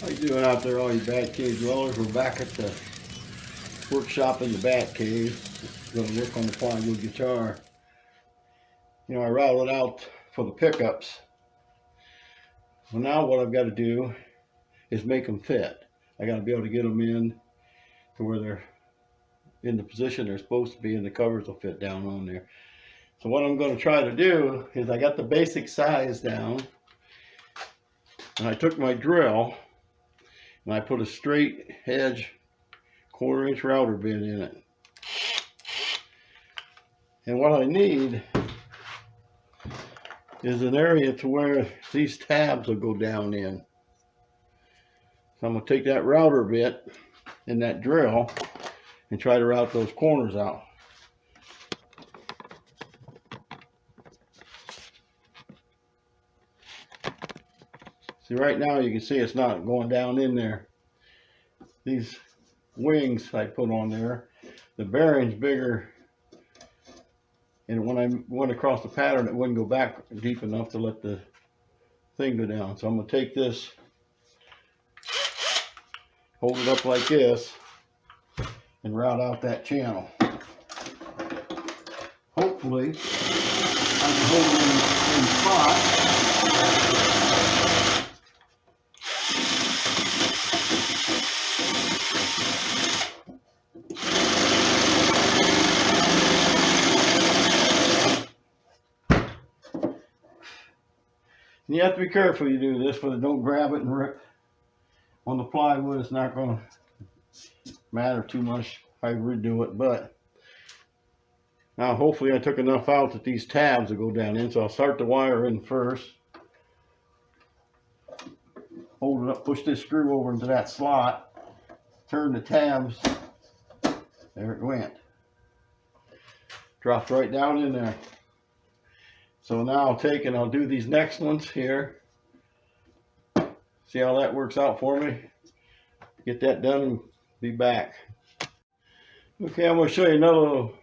How you doing out there, all you Bat Cave dwellers? We're back at the workshop in the Bat Cave. Going to work on the Plywood guitar. You know, I routed out for the pickups. Well, now what I've got to do is make them fit. I got to be able to get them in to where they're in the position they're supposed to be, and the covers will fit down on there. So what I'm going to try to do is I got the basic size down, and I took my drill and I put a straight edge 1/4 inch router bit in it. And what I need is an area to where these tabs will go down in. So I'm going to take that router bit and that drill and try to route those corners out. See, right now you can see it's not going down in there. These wings I put on there, the bearing's bigger, and when I went across the pattern it wouldn't go back deep enough to let the thing go down. So I'm going to take this, hold it up like this, and route out that channel. Hopefully I can hold it in spot. And you have to be careful you do this, but don't grab it and rip. On the plywood, it's not going to matter too much how you redo it. But now hopefully I took enough out that these tabs will go down in. So I'll start the wire in first. Hold it up, push this screw over into that slot. Turn the tabs. There it went. Dropped right down in there. So now I'll take and I'll do these next ones here. See how that works out for me. Get that done and be back. Okay, I'm going to show you another little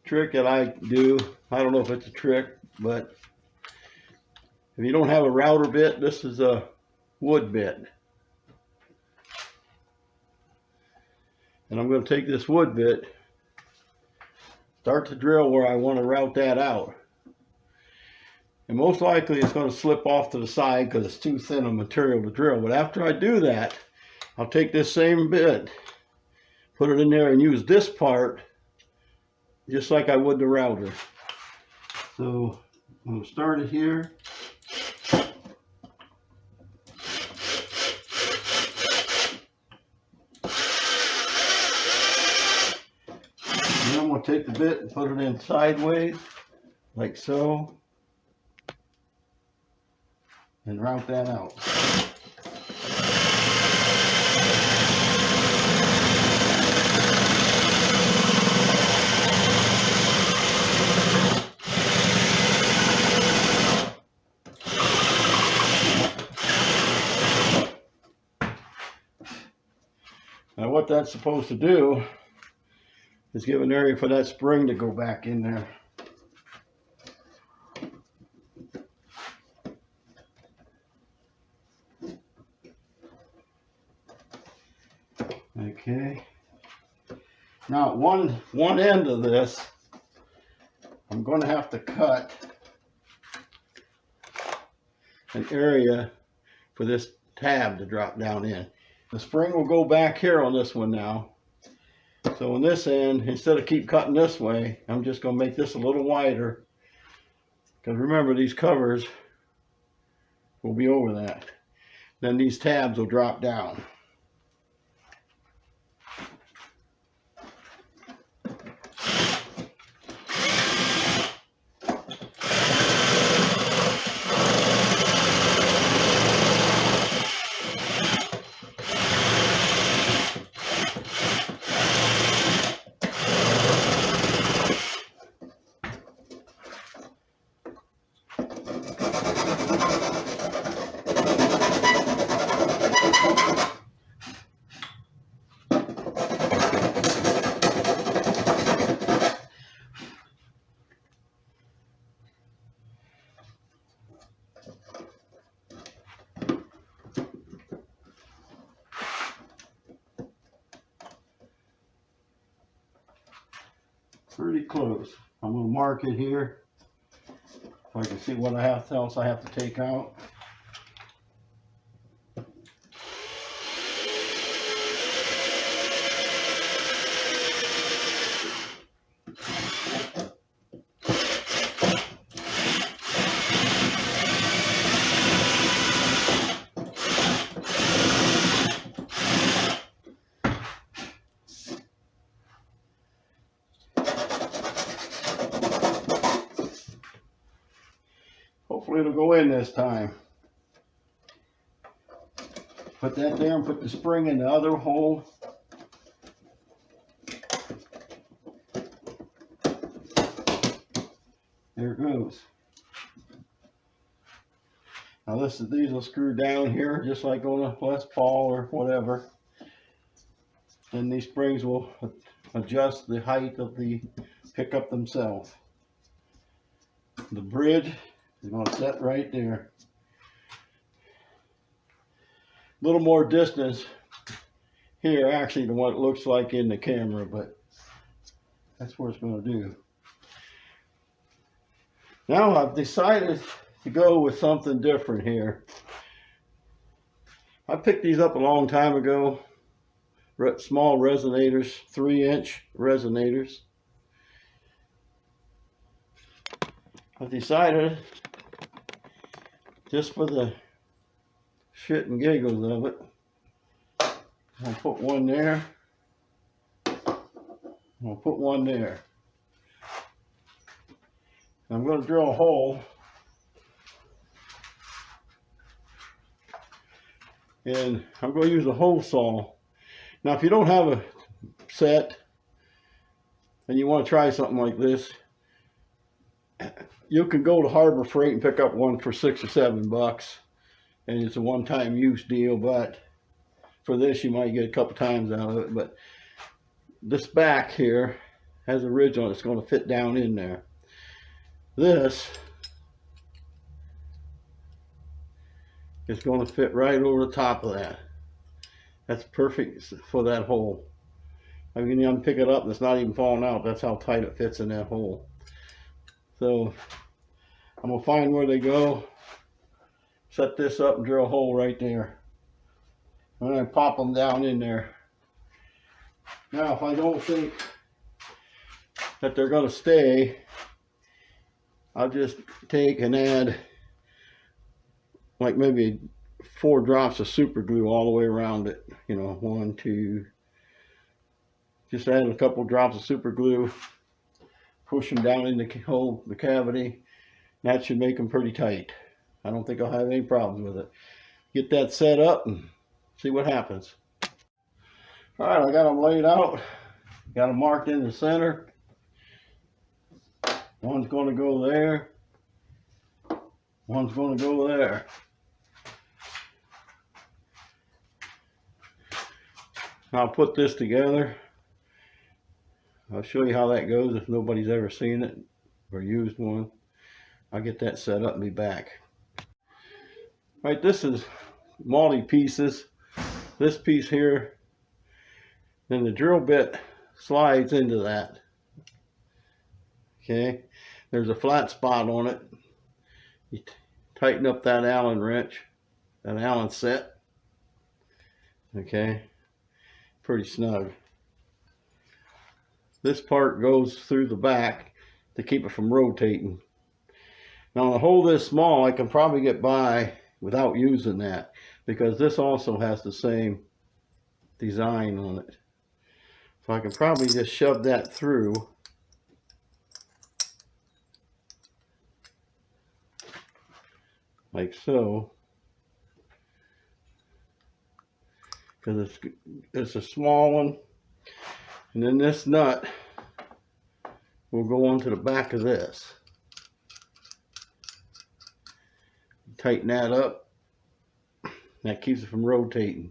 trick that I do. I don't know if it's a trick, but if you don't have a router bit, this is a wood bit. And I'm going to take this wood bit, start to drill where I want to route that out. And most likely it's going to slip off to the side because it's too thin a material to drill. But after I do that, I'll take this same bit, put it in there and use this part just like I would the router. So I'm going to start it here. And then I'm going to take the bit and put it in sideways like so. And route that out. Now what that's supposed to do is give an area for that spring to go back in there. Okay. Now one end of this, I'm going to have to cut an area for this tab to drop down in. The spring will go back here on this one now. So on this end, instead of keep cutting this way, I'm just going to make this a little wider. Because remember, these covers will be over that. Then these tabs will drop down. pretty close. I'm going to mark it here so I can see what else I have to take out. Hopefully it'll go in this time. Put that there and put the spring in the other hole. There it goes. Now these will screw down here just like on a Les Paul or whatever. And these springs will adjust the height of the pickup themselves. The bridge is going to set right there. A little more distance here actually than what it looks like in the camera, but that's what it's going to do. Now I've decided to go with something different here. I picked these up a long time ago. Small resonators, 3-inch resonators. I've decided, just for the shit and giggles of it, I'll put one there. I'll put one there. I'm going to drill a hole, and I'm going to use a hole saw. Now, if you don't have a set and you want to try something like this, you can go to Harbor Freight and pick up one for $6 or $7, and it's a one-time use deal. But for this, you might get a couple times out of it. But this back here has a ridge on it. It's going to fit down in there. This is going to fit right over the top of that. That's perfect for that hole. I mean, you unpick it up and it's not even falling out. That's how tight it fits in that hole. So I'm going to find where they go, set this up and drill a hole right there. And then pop them down in there. Now, if I don't think that they're going to stay, I'll just take and add like maybe 4 drops of super glue all the way around it. You know, 1, 2. Just add a couple drops of super glue, push them down in the cavity. That should make them pretty tight. I don't think I'll have any problems with it. Get that set up and see what happens. All right, I got them laid out. Got them marked in the center. One's going to go there. One's going to go there. I'll put this together. I'll show you how that goes if nobody's ever seen it or used one. I'll get that set up and be back. All right, this is multi pieces. This piece here, then the drill bit slides into that. Okay, there's a flat spot on it. You tighten up that Allen wrench, that Allen set. Okay, pretty snug. This part goes through the back to keep it from rotating. Now, to hold this small, I can probably get by without using that, because this also has the same design on it. So I can probably just shove that through. Like so. Because it's a small one. And then this nut will go onto the back of this. Tighten that up. That keeps it from rotating.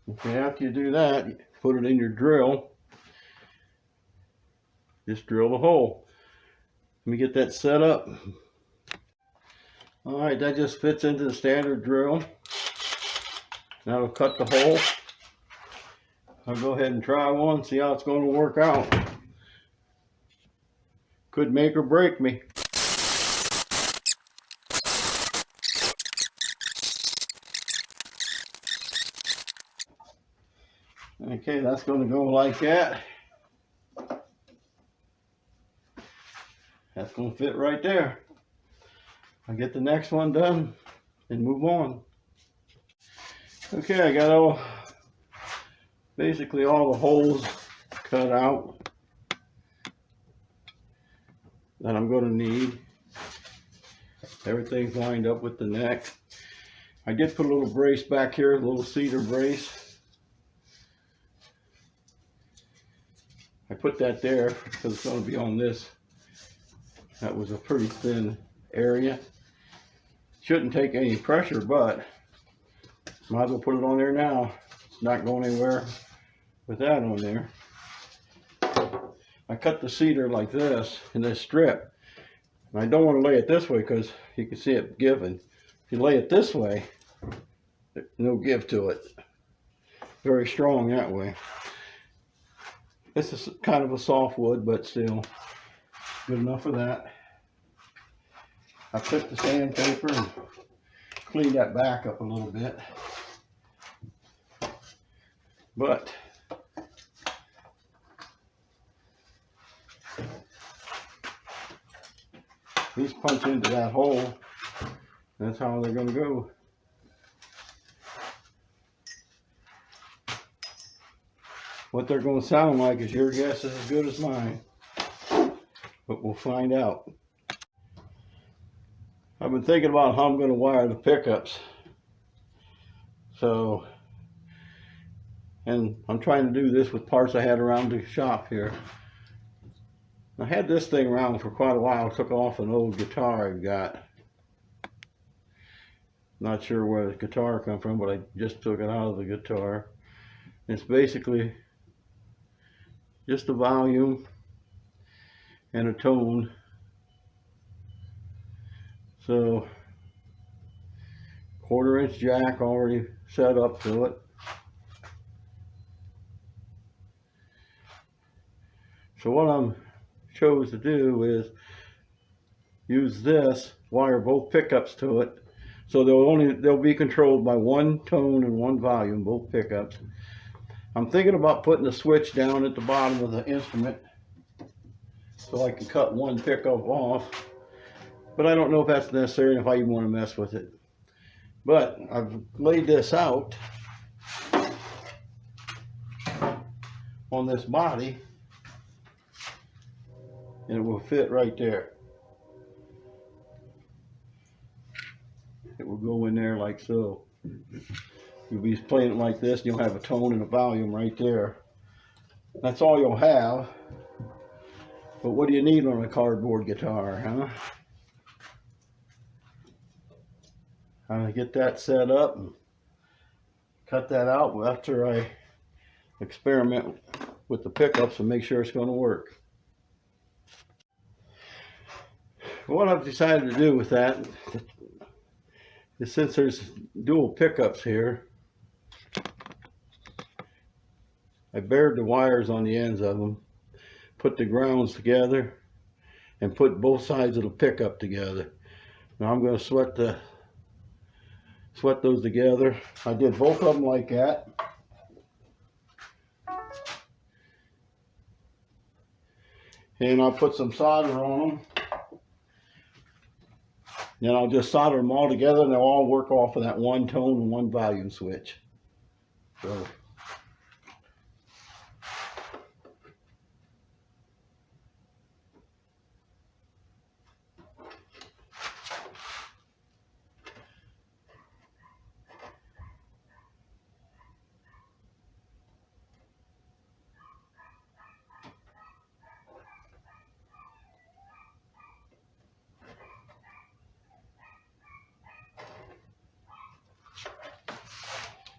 Okay, after you do that, you put it in your drill. Just drill the hole. Let me get that set up. All right, that just fits into the standard drill. That'll cut the hole. I'll go ahead and try one, see how it's going to work out. Could make or break me. Okay, that's going to go like that. That's going to fit right there. I'll get the next one done and move on. Okay, I got basically all the holes cut out that I'm going to need. Everything's lined up with the neck. I did put a little brace back here, a little cedar brace. I put that there because it's going to be on this. That was a pretty thin area. Shouldn't take any pressure, but might as well put it on there now. It's not going anywhere with that on there. I cut the cedar like this in this strip. And I don't want to lay it this way because you can see it giving. If you lay it this way, there's no give to it. Very strong that way. This is kind of a soft wood, but still good enough for that. I took the sandpaper and cleaned that back up a little bit. But these punch into that hole. That's how they're going to go. What they're going to sound like is your guess is as good as mine. But we'll find out. I've been thinking about how I'm going to wire the pickups. So, and I'm trying to do this with parts I had around the shop here. I had this thing around for quite a while. I took off an old guitar I've got. Not sure where the guitar come from, but I just took it out of the guitar. It's basically just a volume and a tone. So 1/4-inch jack already set up to it. So what I'm chose to do is use this, wire both pickups to it, so they'll be controlled by one tone and one volume, both pickups. I'm thinking about putting the switch down at the bottom of the instrument so I can cut one pickup off, but I don't know if that's necessary and if I even want to mess with it. But I've laid this out on this body and it will fit right there. It will go in there like so. You'll be playing it like this and you'll have a tone and a volume right there. That's all you'll have. But what do you need on a cardboard guitar, huh? I'm gonna get that set up and cut that out after I experiment with the pickups and make sure it's going to work. What I've decided to do with that is, since there's dual pickups here, I bared the wires on the ends of them, put the grounds together, and put both sides of the pickup together. Now I'm going to sweat those together. I did both of them like that. And I'll put some solder on them. Then I'll just solder them all together and they'll all work off of that one tone and one volume switch. So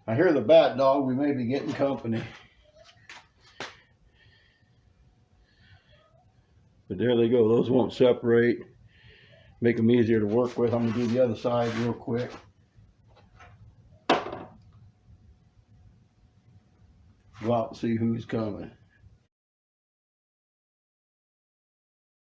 I hear the bat dog. We may be getting company. But there they go. Those won't separate. Make them easier to work with. I'm going to do the other side real quick. Go out and see who's coming.